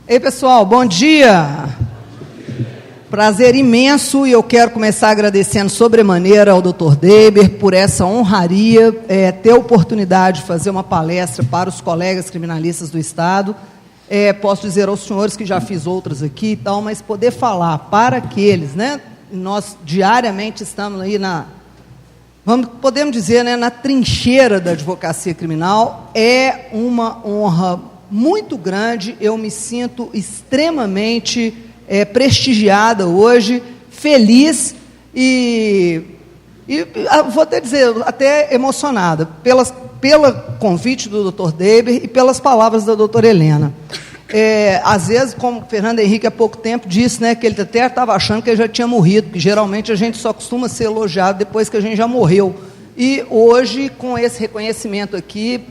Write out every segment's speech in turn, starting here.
Ei, pessoal, bom dia. Prazer imenso, e eu quero começar agradecendo sobremaneira ao Dr. Deber por essa honraria, ter a oportunidade de fazer uma palestra para os colegas criminalistas do Estado. Posso dizer aos senhores que já fiz outras aqui e tal, mas poder falar para aqueles, né? Nós diariamente estamos aí podemos dizer, né, na trincheira da advocacia criminal, é uma honra muito grande. Eu me sinto extremamente prestigiada hoje, feliz e vou até dizer, até emocionada pelo convite do Dr. Deber e pelas palavras da doutora Helena. Às vezes, como o Fernando Henrique há pouco tempo disse, né, que ele até estava achando que ele já tinha morrido, porque geralmente a gente só costuma ser elogiado depois que a gente já morreu. E hoje, com esse reconhecimento aqui,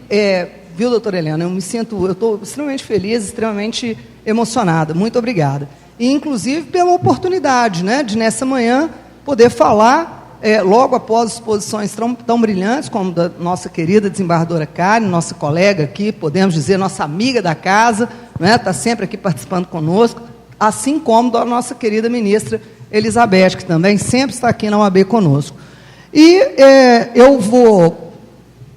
viu, doutora Helena, eu estou extremamente feliz, extremamente emocionada. Muito obrigada. E, inclusive, pela oportunidade, né, de, nessa manhã, poder falar, logo após exposições tão brilhantes, como da nossa querida desembargadora Karen, nossa colega aqui, podemos dizer, nossa amiga da casa, né, está sempre aqui participando conosco, assim como da nossa querida ministra Elizabeth, que também sempre está aqui na OAB conosco. E eu vou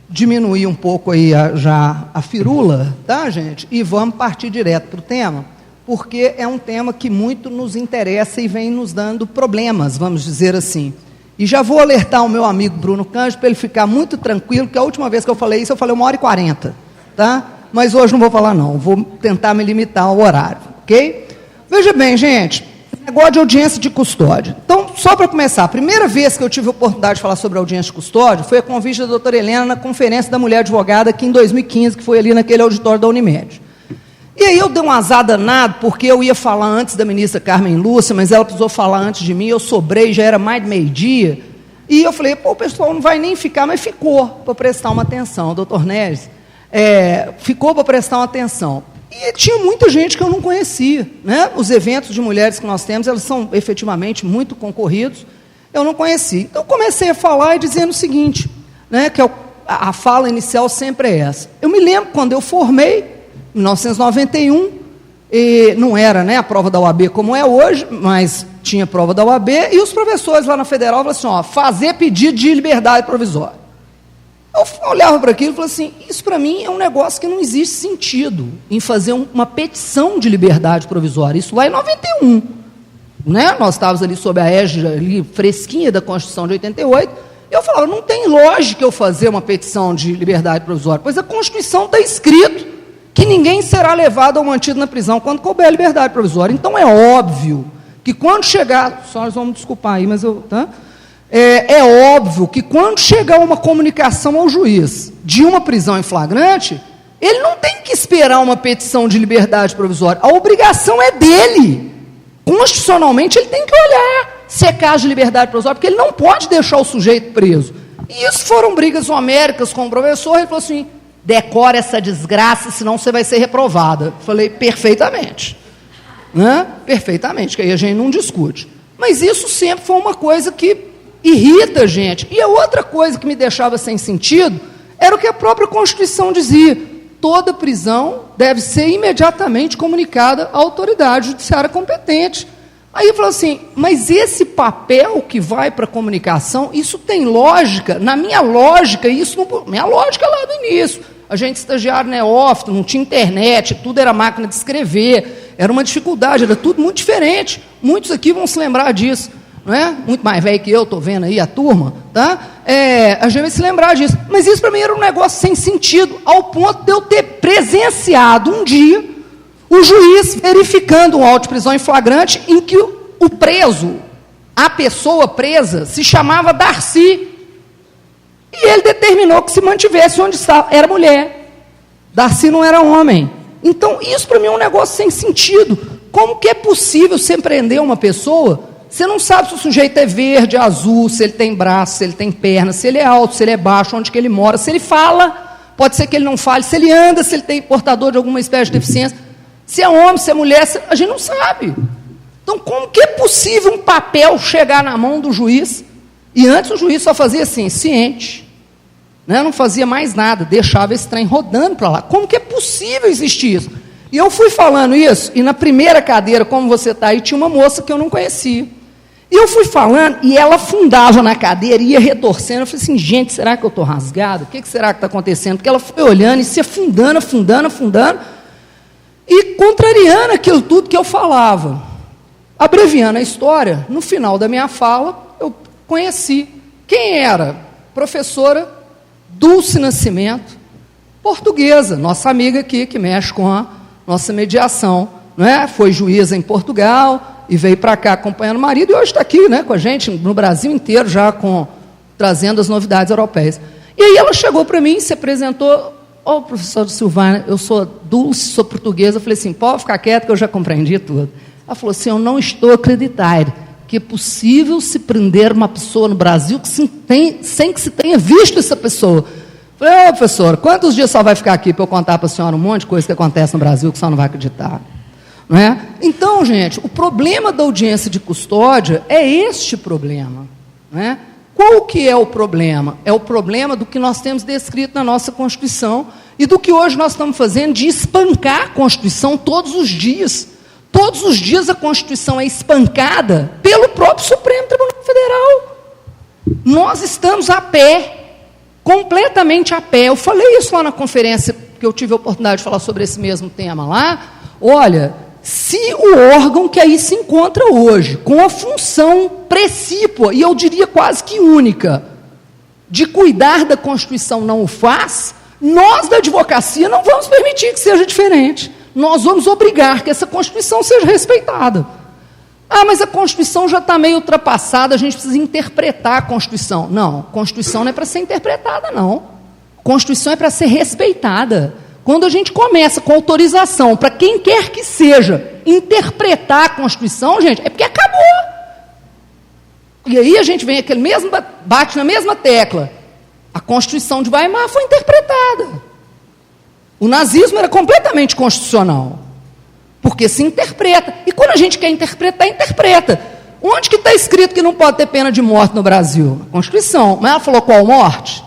diminuir um pouco aí a firula, tá, gente? E vamos partir direto para o tema, porque é um tema que muito nos interessa e vem nos dando problemas, vamos dizer assim. E já vou alertar o meu amigo Bruno Cândido para ele ficar muito tranquilo, que a última vez que eu falei isso, eu falei 1h40, tá? Mas hoje não vou falar não, vou tentar me limitar ao horário, ok? Veja bem, gente, negócio de audiência de custódia. Então, só para começar, a primeira vez que eu tive a oportunidade de falar sobre audiência de custódia foi a convite da doutora Helena na Conferência da Mulher Advogada, aqui em 2015, que foi ali naquele auditório da Unimed. E aí eu dei um azar danado, porque eu ia falar antes da ministra Carmen Lúcia, mas ela precisou falar antes de mim, eu sobrei, já era mais de meio-dia, e eu falei, o pessoal não vai nem ficar, mas ficou para prestar uma atenção. O doutor Neres ficou para prestar uma atenção. E tinha muita gente que eu não conhecia, né? Os eventos de mulheres que nós temos, eles são efetivamente muito concorridos, eu não conhecia. Então, comecei a falar e dizendo o seguinte, né, que a fala inicial sempre é essa. Eu me lembro quando eu formei, em 1991, e não era, né, a prova da OAB como é hoje, mas tinha prova da OAB, e os professores lá na Federal falaram assim, fazer pedido de liberdade provisória. Eu olhava para aquilo e falava assim, isso para mim é um negócio que não existe sentido em fazer uma petição de liberdade provisória, isso lá em 91, né? Nós estávamos ali sob a égide ali, fresquinha da Constituição de 88, e eu falava, não tem lógica eu fazer uma petição de liberdade provisória, pois a Constituição está escrito que ninguém será levado ou mantido na prisão quando couber a liberdade provisória. Então, é óbvio que quando chegar... Só nós vamos desculpar aí, mas eu... Tá? É óbvio que quando chegar uma comunicação ao juiz de uma prisão em flagrante, ele não tem que esperar uma petição de liberdade provisória. A obrigação é dele. Constitucionalmente, ele tem que olhar se é caso de liberdade provisória, porque ele não pode deixar o sujeito preso. E isso foram brigas homéricas com o professor, ele falou assim... decora essa desgraça, senão você vai ser reprovada. Falei, perfeitamente. Né? Perfeitamente, que aí a gente não discute. Mas isso sempre foi uma coisa que irrita a gente. E a outra coisa que me deixava sem sentido era o que a própria Constituição dizia. Toda prisão deve ser imediatamente comunicada à autoridade judiciária competente. Aí eu falo assim, mas esse papel que vai para a comunicação, isso tem lógica? Na minha lógica, minha lógica lá do início. A gente estagiário neófito, não tinha internet, tudo era máquina de escrever, era uma dificuldade, era tudo muito diferente. Muitos aqui vão se lembrar disso, não é? Muito mais velho que eu, estou vendo aí a turma, tá? A gente vai se lembrar disso. Mas isso para mim era um negócio sem sentido, ao ponto de eu ter presenciado um dia o juiz verificando um auto de prisão em flagrante em que o preso, a pessoa presa, se chamava Darcy. E ele determinou que se mantivesse onde estava. Era mulher. Darcy não era homem. Então, isso para mim é um negócio sem sentido. Como que é possível você prender uma pessoa, você não sabe se o sujeito é verde, azul, se ele tem braço, se ele tem perna, se ele é alto, se ele é baixo, onde que ele mora, se ele fala, pode ser que ele não fale, se ele anda, se ele tem portador de alguma espécie de deficiência, se é homem, se é mulher, a gente não sabe. Então, como que é possível um papel chegar na mão do juiz? E antes o juiz só fazia assim, ciente, né? Não fazia mais nada, deixava esse trem rodando para lá. Como que é possível existir isso? E eu fui falando isso, e na primeira cadeira, como você está aí, tinha uma moça que eu não conhecia. E eu fui falando, e ela afundava na cadeira, ia retorcendo. Eu falei assim, gente, será que eu estou rasgado? O que será que está acontecendo? Porque ela foi olhando e se afundando, e contrariando aquilo tudo que eu falava. Abreviando a história, no final da minha fala, eu conheci. Quem era? Professora Dulce Nascimento, portuguesa, nossa amiga aqui, que mexe com a nossa mediação. Né? Foi juíza em Portugal e veio para cá acompanhando o marido, e hoje está aqui, né, com a gente, no Brasil inteiro, já trazendo as novidades europeias. E aí ela chegou para mim, se apresentou, professor Silvana, eu sou Dulce, sou portuguesa. Eu falei assim, pode ficar quieto que eu já compreendi tudo. Ela falou assim, eu não estou a acreditar que é possível se prender uma pessoa no Brasil sem que se tenha visto essa pessoa. Eu falei, professor, quantos dias só vai ficar aqui para eu contar para a senhora um monte de coisa que acontece no Brasil que a senhora não vai acreditar? Não é? Então, gente, o problema da audiência de custódia é este problema. Não é? Qual que é o problema? É o problema do que nós temos descrito na nossa Constituição e do que hoje nós estamos fazendo de espancar a Constituição todos os dias. Todos os dias a Constituição é espancada pelo próprio Supremo Tribunal Federal. Nós estamos a pé, completamente a pé. Eu falei isso lá na conferência, que eu tive a oportunidade de falar sobre esse mesmo tema lá. Olha, se o órgão que aí se encontra hoje, com a função precípua, e eu diria quase que única, de cuidar da Constituição não o faz, nós da advocacia não vamos permitir que seja diferente. Nós vamos obrigar que essa Constituição seja respeitada. Mas a Constituição já está meio ultrapassada, a gente precisa interpretar a Constituição. Não, a Constituição não é para ser interpretada, não. A Constituição é para ser respeitada. Quando a gente começa com autorização para quem quer que seja interpretar a Constituição, gente, é porque acabou. E aí a gente vem aquele mesmo, bate na mesma tecla. A Constituição de Weimar foi interpretada. O nazismo era completamente constitucional, porque se interpreta. E quando a gente quer interpretar, interpreta. Onde que está escrito que não pode ter pena de morte no Brasil? A Constituição. Mas ela falou qual morte?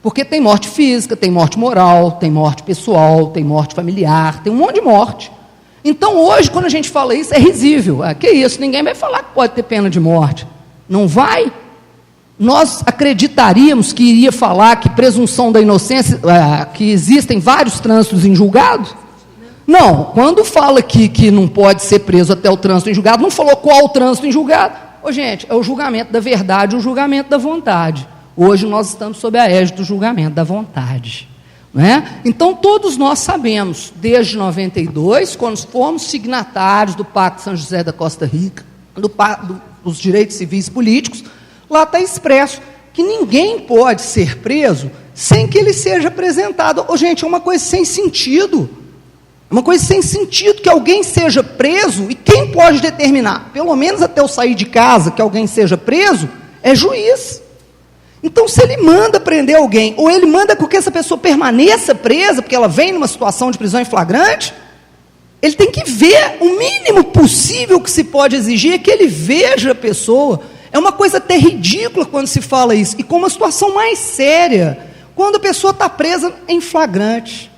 Porque tem morte física, tem morte moral, tem morte pessoal, tem morte familiar, tem um monte de morte. Então, hoje, quando a gente fala isso, é risível. Que isso? Ninguém vai falar que pode ter pena de morte. Não vai? Nós acreditaríamos que iria falar que presunção da inocência, que existem vários trânsitos em julgado? Não, quando fala que não pode ser preso até o trânsito em julgado, não falou qual o trânsito em julgado. Gente, é o julgamento da verdade, o julgamento da vontade. Hoje nós estamos sob a égide do julgamento da vontade. Não é? Então, todos nós sabemos, desde 92, quando fomos signatários do Pacto de São José da Costa Rica, dos direitos civis e políticos, lá está expresso que ninguém pode ser preso sem que ele seja apresentado. Gente, é uma coisa sem sentido. É uma coisa sem sentido que alguém seja preso, e quem pode determinar, pelo menos até eu sair de casa, que alguém seja preso, é juiz. Então, se ele manda prender alguém, ou ele manda que essa pessoa permaneça presa, porque ela vem numa situação de prisão em flagrante, ele tem que ver, o mínimo possível que se pode exigir é que ele veja a pessoa. É uma coisa até ridícula quando se fala isso, e com uma situação mais séria, quando a pessoa está presa em flagrante.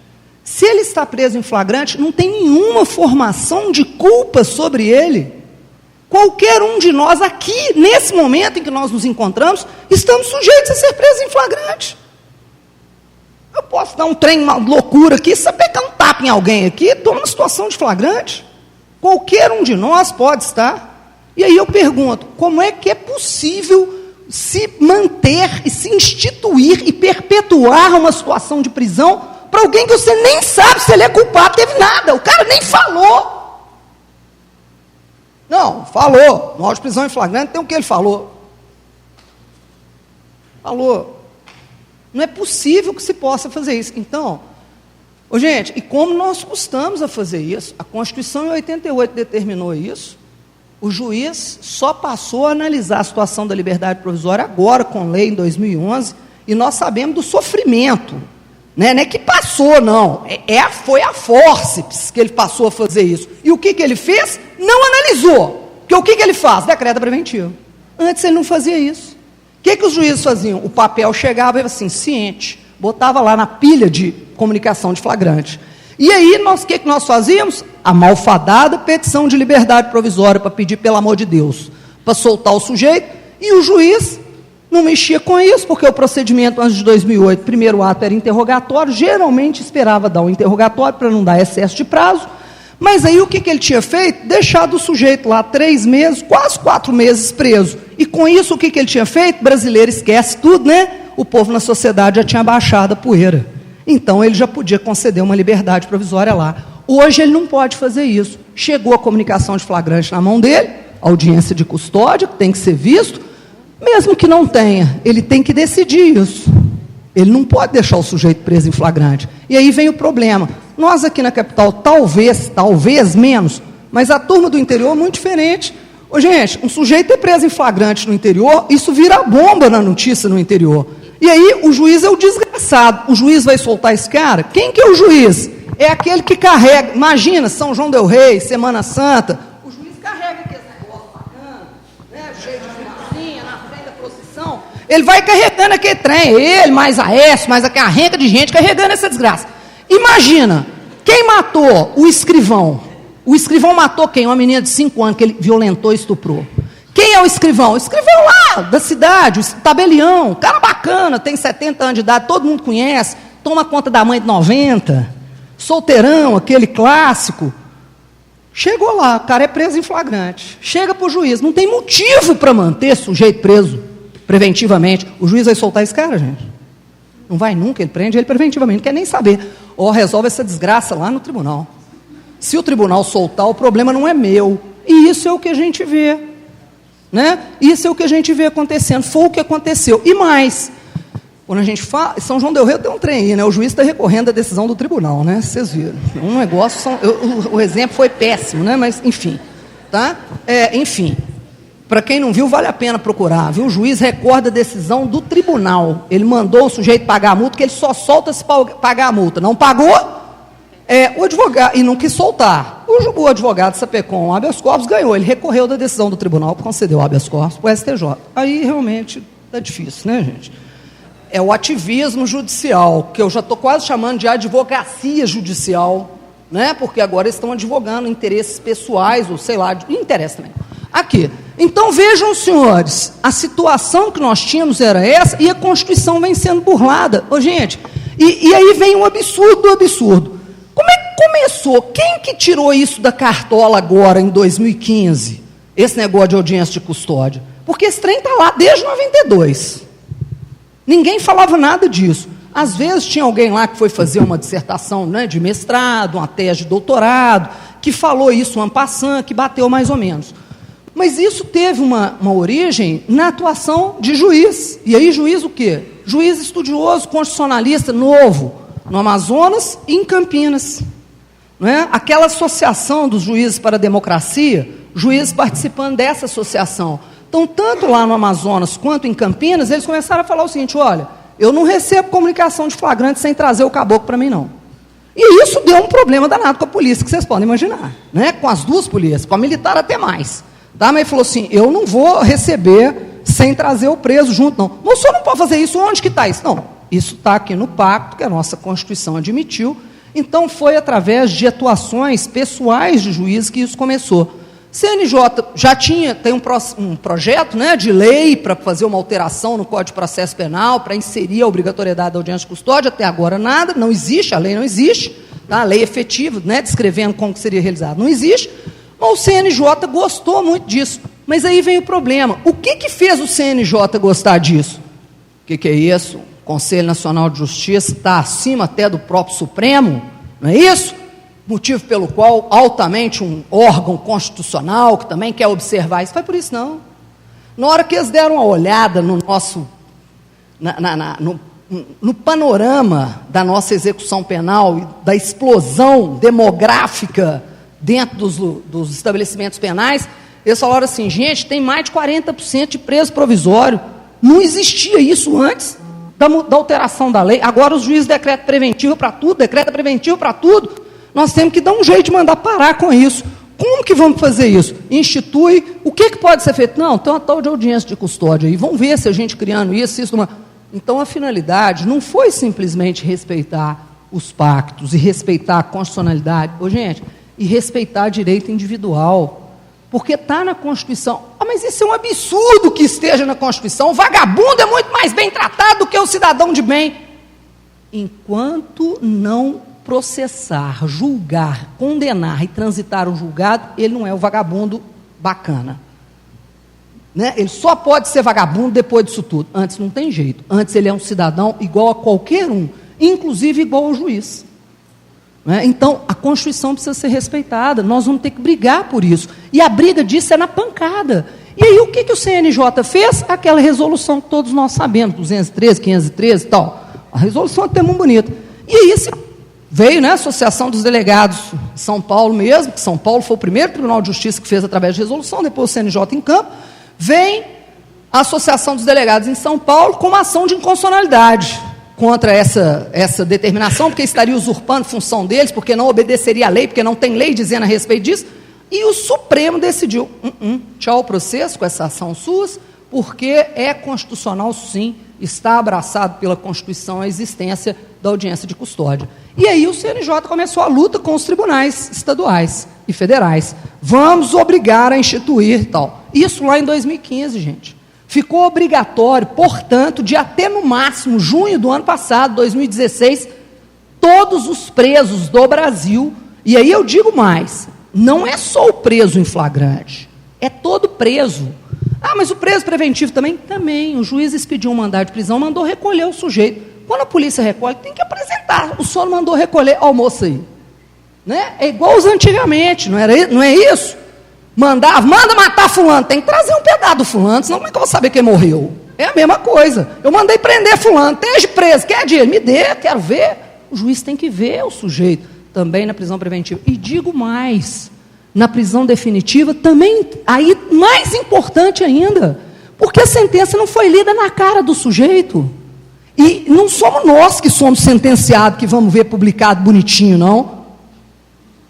Se ele está preso em flagrante, não tem nenhuma formação de culpa sobre ele. Qualquer um de nós aqui, nesse momento em que nós nos encontramos, estamos sujeitos a ser presos em flagrante. Eu posso dar um trem, uma loucura aqui, saber que um tapa em alguém aqui, estou numa situação de flagrante. Qualquer um de nós pode estar. E aí eu pergunto, como é que é possível se manter e se instituir e perpetuar uma situação de prisão para alguém que você nem sabe se ele é culpado, teve nada, o cara nem falou. Não, falou, no auto de prisão em flagrante tem o que ele falou. Falou. Não é possível que se possa fazer isso. Então, gente, e como nós custamos a fazer isso? A Constituição em 88 determinou isso. O juiz só passou a analisar a situação da liberdade provisória agora, com lei em 2011, e nós sabemos do sofrimento. Não é que passou, não. Foi a fórceps que ele passou a fazer isso. E o que ele fez? Não analisou. Porque o que ele faz? Decreta preventivo. Antes ele não fazia isso. O que os juízes faziam? O papel chegava e assim, ciente, botava lá na pilha de comunicação de flagrante. E aí, o que nós fazíamos? A malfadada petição de liberdade provisória para pedir, pelo amor de Deus, para soltar o sujeito, e o juiz não mexia com isso, porque o procedimento antes de 2008, primeiro ato era interrogatório, geralmente esperava dar um interrogatório para não dar excesso de prazo, mas aí o que ele tinha feito? Deixado o sujeito lá 3 meses, quase 4 meses preso. E com isso, o que ele tinha feito? Brasileiro esquece tudo, né? O povo na sociedade já tinha baixado a poeira. Então, ele já podia conceder uma liberdade provisória lá. Hoje, ele não pode fazer isso. Chegou a comunicação de flagrante na mão dele, audiência de custódia, que tem que ser visto, mesmo que não tenha, ele tem que decidir isso. Ele não pode deixar o sujeito preso em flagrante. E aí vem o problema. Nós aqui na capital, talvez menos, mas a turma do interior é muito diferente. Ô, gente, um sujeito é preso em flagrante no interior, isso vira bomba na notícia no interior. E aí o juiz é o desgraçado. O juiz vai soltar esse cara? Quem que é o juiz? É aquele que carrega. Imagina, São João del Rei, Semana Santa. O juiz carrega aquele negócio bacana, né, cheio de fumacinha, na frente da procissão. Ele vai carregando aquele trem, ele, mais a S, mais aquela renca de gente carregando essa desgraça. Imagina, quem matou o escrivão? O escrivão matou quem? Uma menina de 5 anos que ele violentou e estuprou. Quem é o escrivão? O escrivão lá, da cidade, o tabelião, cara bacana, tem 70 anos de idade, todo mundo conhece, toma conta da mãe de 90, solteirão, aquele clássico. Chegou lá, o cara é preso em flagrante, chega para o juiz, não tem motivo para manter esse sujeito preso preventivamente. O juiz vai soltar esse cara, gente? Não vai nunca, ele prende ele preventivamente, não quer nem saber. Ou resolve essa desgraça lá no tribunal. Se o tribunal soltar, o problema não é meu. E isso é o que a gente vê. Né? Isso é o que a gente vê acontecendo. Foi o que aconteceu. E mais, quando a gente fala, São João del Rei tem um trem aí, né? O juiz está recorrendo à decisão do tribunal, né? Vocês viram. Um negócio, o exemplo foi péssimo, né? Mas, enfim. Tá? Enfim. Para quem não viu, vale a pena procurar, viu? O juiz recorda a decisão do tribunal. Ele mandou o sujeito pagar a multa, porque ele só solta se pagar a multa. Não pagou, o advogado, e não quis soltar. O advogado Sapecon, o habeas corpus, ganhou. Ele recorreu da decisão do tribunal, concedeu o habeas corpus para o STJ. Aí, realmente, está difícil, né, gente? É o ativismo judicial, que eu já estou quase chamando de advocacia judicial, né? Porque agora eles estão advogando interesses pessoais, ou sei lá, interesse também. Aqui. Então, vejam, senhores, a situação que nós tínhamos era essa, e a Constituição vem sendo burlada. Ô, gente, e aí vem um absurdo do absurdo. Como é que começou? Quem que tirou isso da cartola agora, em 2015? Esse negócio de audiência de custódia? Porque esse trem está lá desde 92. Ninguém falava nada disso. Às vezes tinha alguém lá que foi fazer uma dissertação, né, de mestrado, uma tese de doutorado, que falou isso en passant, que bateu mais ou menos. Mas isso teve uma origem na atuação de juiz. E aí, juiz o quê? Juiz estudioso, constitucionalista, novo, no Amazonas e em Campinas. Não é? Aquela associação dos juízes para a democracia, juízes participando dessa associação. Então, tanto lá no Amazonas quanto em Campinas, eles começaram a falar o seguinte: olha, eu não recebo comunicação de flagrante sem trazer o caboclo para mim, não. E isso deu um problema danado com a polícia, que vocês podem imaginar. Né? Com as duas polícias, com a militar até mais. Tá? Mas ele falou assim: eu não vou receber sem trazer o preso junto, não. Mas o senhor não pode fazer isso, onde que está isso? Não, isso está aqui no pacto, que a nossa Constituição admitiu. Então, foi através de atuações pessoais de juízes que isso começou. CNJ já tem um projeto, né, de lei para fazer uma alteração no Código de Processo Penal, para inserir a obrigatoriedade da audiência de custódia. Até agora nada, não existe, a lei não existe. Tá? A lei efetiva, né, descrevendo como que seria realizado, não existe. Mas o CNJ gostou muito disso. Mas aí vem o problema. O que fez o CNJ gostar disso? O que é isso? O Conselho Nacional de Justiça está acima até do próprio Supremo? Não é isso? Motivo pelo qual, altamente, um órgão constitucional que também quer observar isso. Foi por isso, não. Na hora que eles deram uma olhada no nosso... no panorama da nossa execução penal e da explosão demográfica dentro dos estabelecimentos penais, eles falaram assim: gente, tem mais de 40% de preso provisório. Não existia isso antes da alteração da lei. Agora os juízes decretam preventivo para tudo, decreta preventivo para tudo. Nós temos que dar um jeito de mandar parar com isso. Como que vamos fazer isso? Institui. O que pode ser feito? Não, tem uma tal de audiência de custódia aí. Vamos ver se a gente criando isso. Então, a finalidade não foi simplesmente respeitar os pactos e respeitar a constitucionalidade, gente, e respeitar direito individual, porque está na Constituição. Mas isso é um absurdo que esteja na Constituição. O vagabundo é muito mais bem tratado do que o cidadão de bem. Enquanto não processar, julgar, condenar e transitar o julgado, ele não é o vagabundo bacana. Né? Ele só pode ser vagabundo depois disso tudo. Antes não tem jeito. Antes ele é um cidadão igual a qualquer um, inclusive igual ao juiz. Né? Então, a Constituição precisa ser respeitada. Nós vamos ter que brigar por isso. E a briga disso é na pancada. E aí, o que o CNJ fez? Aquela resolução que todos nós sabemos, 213, 513 e tal. A resolução é até muito bonita. E aí, veio, né, a Associação dos Delegados de São Paulo mesmo, que São Paulo foi o primeiro Tribunal de Justiça que fez através de resolução, depois o CNJ em campo. Vem a Associação dos Delegados em São Paulo com uma ação de inconstitucionalidade contra essa determinação, porque estaria usurpando função deles, porque não obedeceria à lei, porque não tem lei dizendo a respeito disso. E o Supremo decidiu, tchau o processo com essa ação SUS, porque é constitucional sim, está abraçado pela Constituição a existência da audiência de custódia. E aí o CNJ começou a luta com os tribunais estaduais e federais. Vamos obrigar a instituir e tal. Isso lá em 2015, gente. Ficou obrigatório, portanto, de até no máximo junho do ano passado, 2016, todos os presos do Brasil, e aí eu digo mais, não é só o preso em flagrante, é todo preso. Mas o preso preventivo também? Também. O juiz expediu um mandado de prisão, mandou recolher o sujeito. Quando a polícia recolhe, tem que apresentar. O senhor mandou recolher, ó, moço aí. Né? É igual os antigamente, não é isso? Manda matar fulano, tem que trazer um pedaço do fulano, senão como é que eu vou saber quem morreu? É a mesma coisa. Eu mandei prender fulano, esteja preso, quer dinheiro? Me dê, quero ver. O juiz tem que ver o sujeito, também na prisão preventiva. E digo mais, na prisão definitiva, também, aí mais importante ainda, porque a sentença não foi lida na cara do sujeito. E não somos nós que somos sentenciados, que vamos ver publicado bonitinho, não.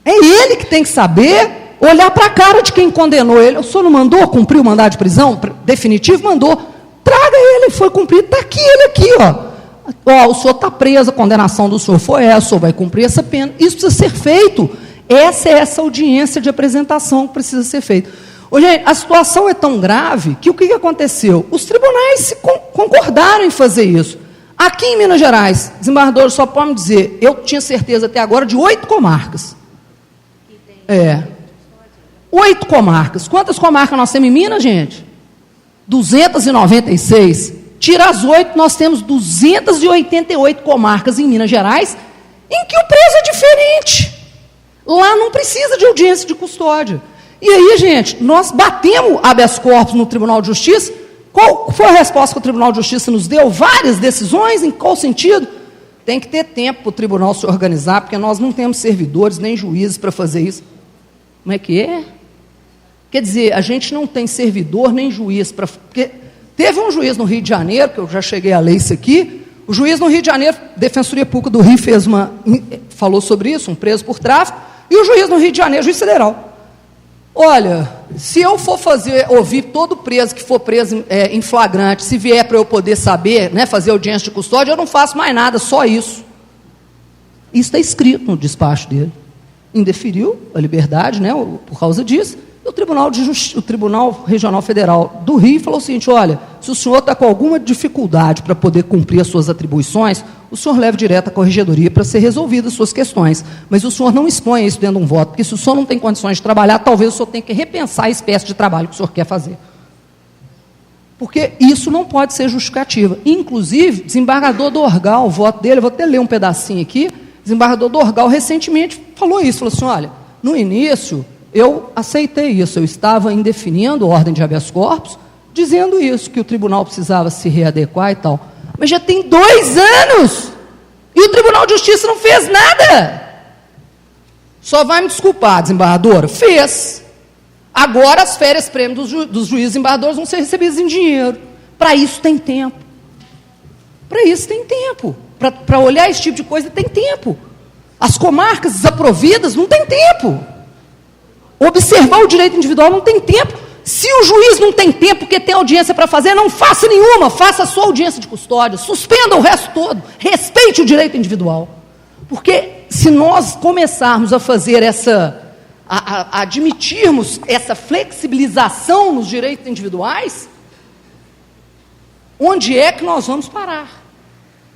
É ele que tem que saber olhar para a cara de quem condenou ele. O senhor não mandou cumprir o mandado de prisão definitivo? Mandou. Traga ele, foi cumprido, está aqui ele aqui, ó. O senhor está preso, a condenação do senhor foi essa, o senhor vai cumprir essa pena. Isso precisa ser feito. Essa audiência de apresentação que precisa ser feita. Gente, a situação é tão grave que o que aconteceu? Os tribunais concordaram em fazer isso. Aqui em Minas Gerais, desembargador, só pode me dizer, eu tinha certeza até agora de 8 comarcas. 8 comarcas. Quantas comarcas nós temos em Minas, gente? 296. Tira as 8, nós temos 288 comarcas em Minas Gerais, em que o preso é diferente. Lá não precisa de audiência de custódia. E aí, gente, nós batemos habeas corpus no Tribunal de Justiça. Qual foi a resposta que o Tribunal de Justiça nos deu? Várias decisões, em qual sentido? Tem que ter tempo para o tribunal se organizar, porque nós não temos servidores nem juízes para fazer isso. Como é que é? Quer dizer, a gente não tem servidor nem juiz para... Porque teve um juiz no Rio de Janeiro, que eu já cheguei a ler isso aqui, o juiz no Rio de Janeiro, Defensoria Pública do Rio falou sobre isso, um preso por tráfico, e o juiz no Rio de Janeiro, juiz federal. Olha, se eu for ouvir todo preso que for preso em flagrante, se vier para eu poder saber, né, fazer audiência de custódia, eu não faço mais nada, só isso. Isso está escrito no despacho dele. Indeferiu a liberdade, né, por causa disso. E o Tribunal Regional Federal do Rio falou o seguinte, olha, se o senhor está com alguma dificuldade para poder cumprir as suas atribuições, o senhor leva direto à corregedoria para ser resolvidas as suas questões. Mas o senhor não expõe isso dentro de um voto, porque se o senhor não tem condições de trabalhar, talvez o senhor tenha que repensar a espécie de trabalho que o senhor quer fazer. Porque isso não pode ser justificativa. Inclusive, desembargador Dorgal, o voto dele, eu vou até ler um pedacinho aqui, desembargador Dorgal recentemente falou isso, falou assim, olha, no início... eu aceitei isso, eu estava indefinindo a ordem de habeas corpus, dizendo isso, que o tribunal precisava se readequar e tal. Mas já tem 2 anos, e o Tribunal de Justiça não fez nada. Só vai me desculpar, desembargadora, fez. Agora as férias prêmio dos juízes desembargadores vão ser recebidas em dinheiro. Para isso tem tempo. Para isso tem tempo. Para olhar esse tipo de coisa tem tempo. As comarcas desaprovidas não tem tempo. Observar o direito individual não tem tempo. Se o juiz não tem tempo porque tem audiência para fazer, não faça nenhuma, faça a sua audiência de custódia, suspenda o resto todo, respeite o direito individual. Porque se nós começarmos a fazer a admitirmos essa flexibilização nos direitos individuais, onde é que nós vamos parar?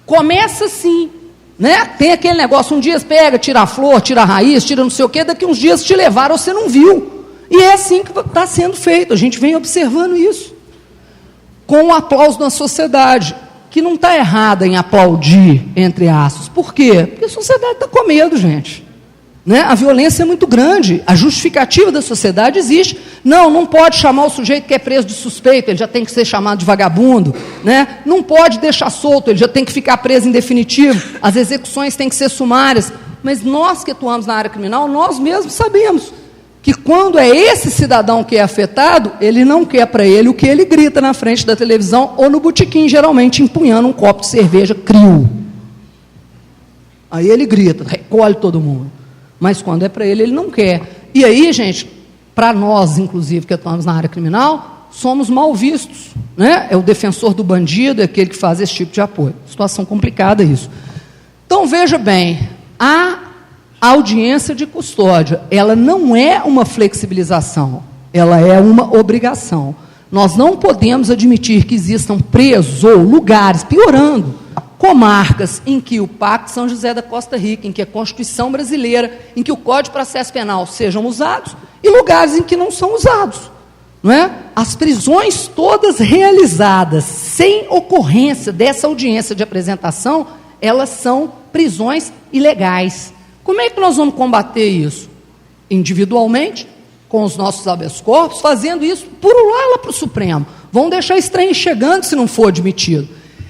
Começa assim, né? Tem aquele negócio, um dia pega, tira a flor, tira a raiz, tira não sei o quê, daqui uns dias te levaram, você não viu. E é assim que está sendo feito, a gente vem observando isso. Com o aplauso da sociedade, que não está errada em aplaudir, entre aspas. Por quê? Porque a sociedade está com medo, gente. Né? A violência é muito grande, a justificativa da sociedade existe. Não pode chamar o sujeito que é preso de suspeito, ele já tem que ser chamado de vagabundo. Né? Não pode deixar solto, ele já tem que ficar preso em definitivo. As execuções têm que ser sumárias. Mas nós que atuamos na área criminal, nós mesmos sabemos que quando é esse cidadão que é afetado, ele não quer para ele o que ele grita na frente da televisão ou no botequim, geralmente empunhando um copo de cerveja CRIO. Aí ele grita, recolhe todo mundo. Mas quando é para ele, ele não quer. E aí, gente, para nós, inclusive, que atuamos na área criminal, somos mal vistos. Né? É o defensor do bandido, é aquele que faz esse tipo de apoio. Situação complicada isso. Então, veja bem, a audiência de custódia, ela não é uma flexibilização, ela é uma obrigação. Nós não podemos admitir que existam presos ou lugares, piorando, comarcas em que o Pacto São José da Costa Rica, em que a Constituição brasileira, em que o Código de Processo Penal sejam usados, e lugares em que não são usados. Não é? As prisões todas realizadas sem ocorrência dessa audiência de apresentação, elas são prisões ilegais. Como é que nós vamos combater isso? Individualmente, com os nossos habeas corpus, fazendo isso por lá para o Supremo. Vão deixar esse trem chegando se não for admitido.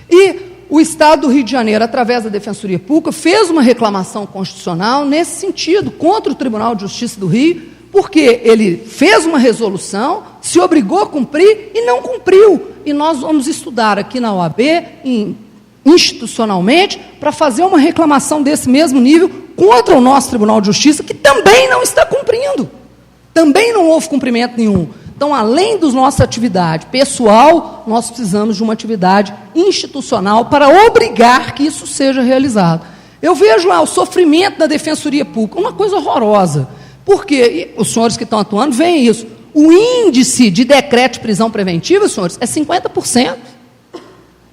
E o Estado do Rio de Janeiro, através da Defensoria Pública, fez uma reclamação constitucional nesse sentido, contra o Tribunal de Justiça do Rio, porque ele fez uma resolução, se obrigou a cumprir e não cumpriu. E nós vamos estudar aqui na OAB, institucionalmente, para fazer uma reclamação desse mesmo nível contra o nosso Tribunal de Justiça, que também não está cumprindo. Também não houve cumprimento nenhum. Então, além da nossa atividade pessoal, nós precisamos de uma atividade institucional para obrigar que isso seja realizado. Eu vejo lá o sofrimento da Defensoria Pública, uma coisa horrorosa. Porque os senhores que estão atuando veem isso. O índice de decreto de prisão preventiva, senhores, é 50%.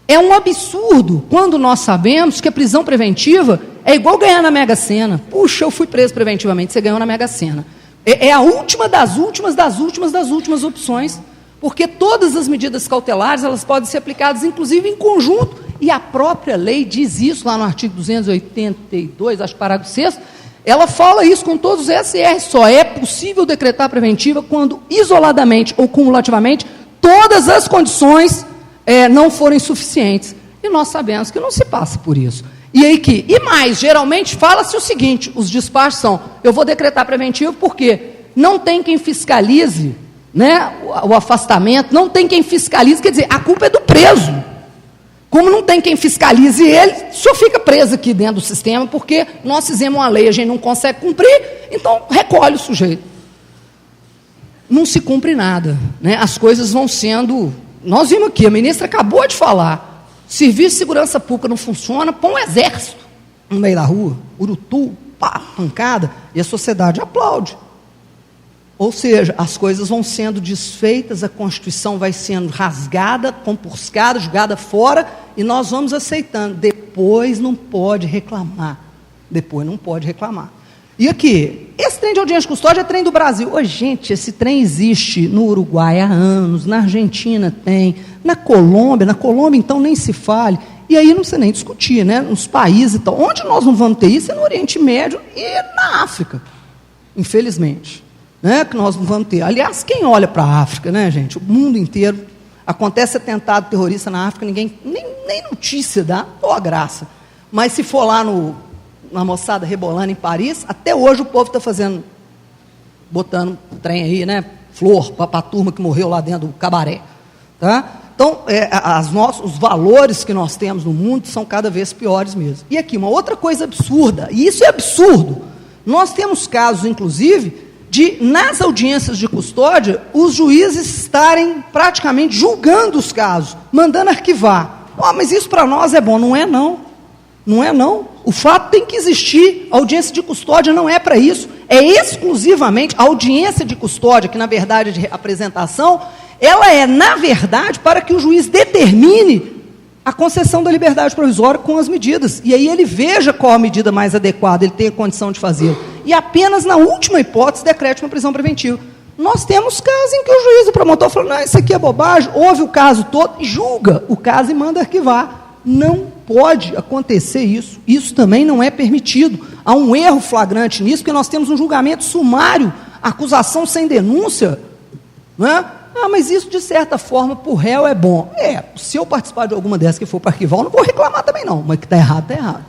É um absurdo quando nós sabemos que a prisão preventiva é igual ganhar na Mega Sena. Puxa, eu fui preso preventivamente, você ganhou na Mega Sena. É a última das últimas opções, porque todas as medidas cautelares, elas podem ser aplicadas, inclusive, em conjunto, e a própria lei diz isso, lá no artigo 282, acho que parágrafo 6º, ela fala isso com todos os SR, só é possível decretar preventiva quando, isoladamente ou cumulativamente, todas as condições não forem suficientes. E nós sabemos que não se passa por isso. E mais, geralmente fala-se o seguinte, os despachos são, eu vou decretar preventivo porque não tem quem fiscalize, né, o afastamento, não tem quem fiscalize, quer dizer, a culpa é do preso. Como não tem quem fiscalize ele, o senhor fica preso aqui dentro do sistema, porque nós fizemos uma lei, a gente não consegue cumprir, então recolhe o sujeito. Não se cumpre nada, né? As coisas vão sendo... Nós vimos aqui, a ministra acabou de falar, Serviço de Segurança Pública não funciona, põe um exército no meio da rua, urutu, pá, pancada, e a sociedade aplaude. Ou seja, as coisas vão sendo desfeitas, a Constituição vai sendo rasgada, compurcada, jogada fora, e nós vamos aceitando. Depois não pode reclamar. E aqui, esse trem de audiência de custódia é trem do Brasil. Ô, gente, esse trem existe no Uruguai há anos, na Argentina tem, na Colômbia então nem se fale. E aí não precisa nem discutir, né? Nos países e tal. Onde nós não vamos ter isso é no Oriente Médio e na África, infelizmente. Né? Que nós não vamos ter. Aliás, quem olha para a África, né, gente? O mundo inteiro. Acontece atentado terrorista na África, ninguém nem notícia dá, ou a graça. Mas se for lá na moçada rebolando em Paris, até hoje o povo está botando trem aí, né? Flor para a turma que morreu lá dentro do cabaré. Tá? Então, os valores que nós temos no mundo são cada vez piores mesmo. E aqui, uma outra coisa absurda, e isso é absurdo, nós temos casos, inclusive, nas audiências de custódia, os juízes estarem praticamente julgando os casos, mandando arquivar. Mas isso para nós é bom, não é não. Não é não. O fato tem que existir. A audiência de custódia não é para isso. É exclusivamente a audiência de custódia, que na verdade é de apresentação, ela é, na verdade, para que o juiz determine a concessão da liberdade provisória com as medidas. E aí ele veja qual a medida mais adequada, ele tem a condição de fazê-lo. E apenas na última hipótese decrete uma prisão preventiva. Nós temos casos em que o juiz, o promotor, falou, não, isso aqui é bobagem, ouve o caso todo, julga o caso e manda arquivar. Não pode acontecer isso. Isso também não é permitido. Há um erro flagrante nisso, porque nós temos um julgamento sumário, acusação sem denúncia. Não é? Ah, mas isso, de certa forma, para o réu é bom. Se eu participar de alguma dessas que for para arquivar, eu não vou reclamar também não, mas que está errado, está errado.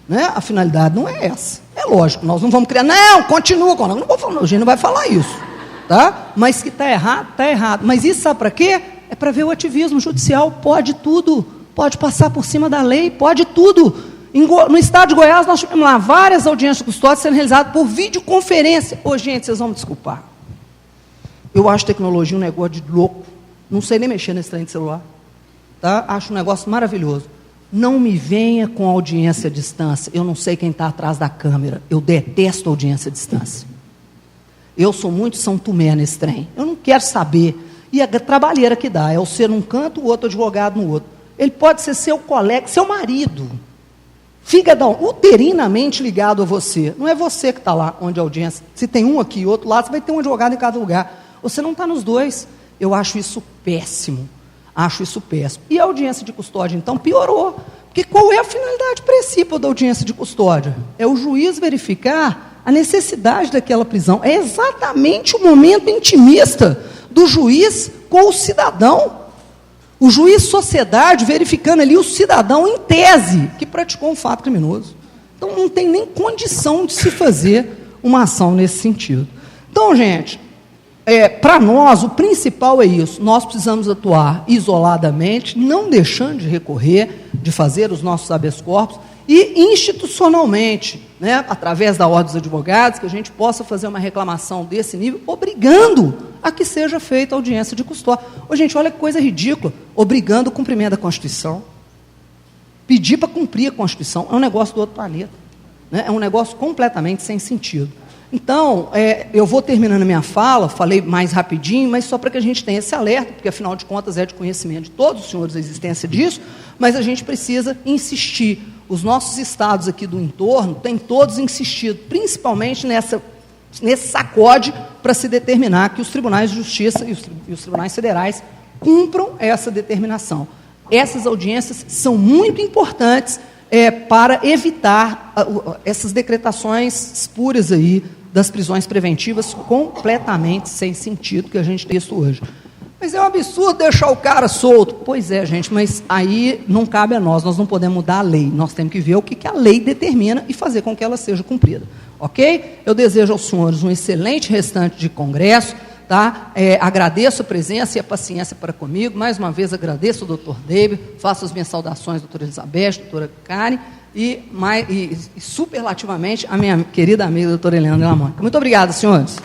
Né? A finalidade não é essa. É lógico, nós não vamos criar, não, continua, não vou falar, a gente não vai falar isso. Tá? Mas que está errado, está errado. Mas isso sabe para quê? É para ver o ativismo judicial, pode tudo, pode passar por cima da lei, pode tudo. No estado de Goiás, nós tivemos lá várias audiências de custódia sendo realizadas por videoconferência. Ô, gente, vocês vão me desculpar. Eu acho tecnologia um negócio de louco. Não sei nem mexer nesse trem de celular. Tá? Acho um negócio maravilhoso. Não me venha com audiência à distância. Eu não sei quem está atrás da câmera. Eu detesto audiência à distância. Eu sou muito São Tomé nesse trem. Eu não quero saber. E a trabalheira que dá é o ser num canto, o outro advogado no outro. Ele pode ser seu colega, seu marido. Figadão, uterinamente ligado a você. Não é você que está lá onde a audiência. Se tem um aqui e outro lá, você vai ter um advogado em cada lugar. Você não está nos dois. Eu acho isso péssimo. Acho isso péssimo. E a audiência de custódia, então, piorou. Porque qual é a finalidade principal da audiência de custódia? É o juiz verificar a necessidade daquela prisão. É exatamente o momento intimista do juiz com o cidadão. O juiz sociedade verificando ali o cidadão em tese que praticou um fato criminoso. Então não tem nem condição de se fazer uma ação nesse sentido. Então, gente, para nós o principal é isso. Nós precisamos atuar isoladamente, não deixando de recorrer, de fazer os nossos habeas corpus, e institucionalmente, né, através da Ordem dos Advogados, que a gente possa fazer uma reclamação desse nível, obrigando a que seja feita a audiência de custódia. Ô, gente, olha que coisa ridícula, obrigando o cumprimento da Constituição. Pedir para cumprir a Constituição é um negócio do outro planeta. Né? É um negócio completamente sem sentido. Então, eu vou terminando a minha fala, falei mais rapidinho, mas só para que a gente tenha esse alerta, porque afinal de contas é de conhecimento de todos os senhores a existência disso, mas a gente precisa insistir. Os nossos estados aqui do entorno têm todos insistido, principalmente nesse sacode para se determinar que os tribunais de justiça e os tribunais federais cumpram essa determinação. Essas audiências são muito importantes para evitar essas decretações espúrias aí das prisões preventivas completamente sem sentido que a gente tem isso hoje. Mas é um absurdo deixar o cara solto. Pois é, gente, mas aí não cabe a nós não podemos mudar a lei. Nós temos que ver o que a lei determina e fazer com que ela seja cumprida. Ok? Eu desejo aos senhores um excelente restante de congresso. Tá? Agradeço a presença e a paciência para comigo. Mais uma vez agradeço ao doutor Deber, faço as minhas saudações, doutora Elizabeth, doutora Karen, e superlativamente a minha querida amiga doutora Helena de la Mônica. Muito obrigado, senhores.